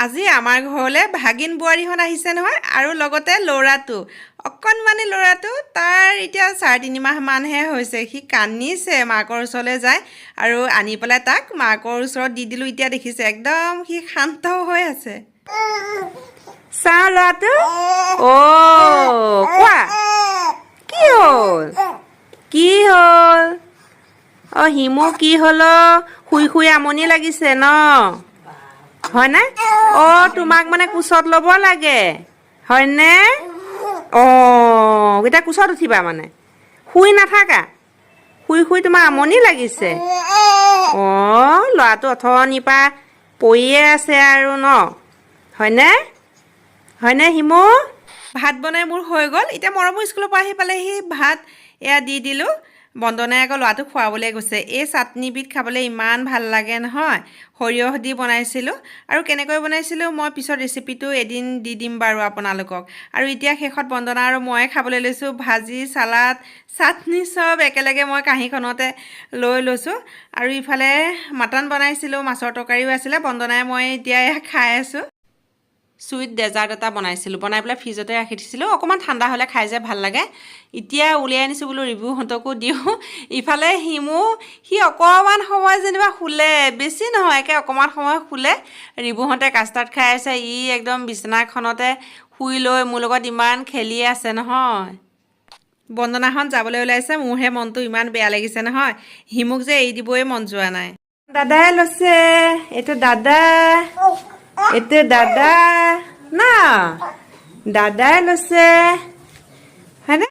আজি আমাৰ ঘৰলৈ ভাগিন বোৱাৰীহঁত আহিছে নহয় আৰু লগতে ল'ৰাটো অকণমানি ল'ৰাটো তাৰ এতিয়া 3.5 মাহমানহে হৈছে সি কান্দিছে মাকৰ ওচৰলৈ যায় আৰু আনি পেলাই তাক মাকৰ ওচৰত দি দিলোঁ এতিয়া দেখিছে একদম সি শান্ত হৈ আছে চাওঁ ল'ৰাটো কোৱা কি হ'ল হিমু কি হ'ল শুই শুই আমনি লাগিছে ন হয়নে তোমাক মানে কোচত ল'ব লাগে হয়নে এতিয়া কোচত উঠিবা মানে শুই নাথাকা শুই শুই তোমাৰ আমনি লাগিছে ল'ৰাটো অথনিৰ পৰা পৰিয়ে আছে আৰু ন হয়নে হিমু ভাত বনাই মোৰ হৈ গ'ল এতিয়া মৰমো স্কুলৰ পৰা আহি পালেহি ভাত এয়া দি দিলোঁ বন্দনাই আকৌ ল'ৰাটোক খুৱাবলৈ গৈছে এই চাটনিবিধ খাবলৈ ইমান ভাল লাগে নহয় সৰিয়হ দি বনাইছিলোঁ আৰু কেনেকৈ বনাইছিলোঁ মই পিছত ৰেচিপিটো এদিন দি দিম বাৰু আপোনালোকক আৰু এতিয়া শেষত বন্দনা আৰু ময়ে খাবলৈ লৈছোঁ ভাজি চালাড চাটনি চব একেলগে মই কাঁহীখনতে লৈ লৈছোঁ আৰু ইফালে মাটন বনাইছিলোঁ মাছৰ তৰকাৰীও আছিলে বন্দনাই মই এতিয়া খাই আছোঁ চুইট ডেজাৰ্ট এটা বনাইছিলোঁ বনাই পেলাই ফ্ৰিজতে ৰাখি দিছিলোঁ অকণমান ঠাণ্ডা হ'লে খাই যে ভাল লাগে এতিয়া উলিয়াই আনিছোঁ বোলো ৰিবুহঁতকো দিওঁ ইফালে হিমু সি অকণমান সময় যেনিবা শুলে বেছি নহয় একে অকণমান সময় শুলে ৰিবুহঁতে কাষ্টাৰ্ড খাই আছে ই একদম বিচনাখনতে শুই লৈ মোৰ লগত ইমান খেলি আছে নহয় বন্দনাখন যাবলৈ ওলাইছে মোৰহে মনটো ইমান বেয়া লাগিছে নহয় হিমুক যে এৰি দিবই মন যোৱা নাই দাদাই লৈছে এইটো দাদা না দাদাই লৈছে হয়নে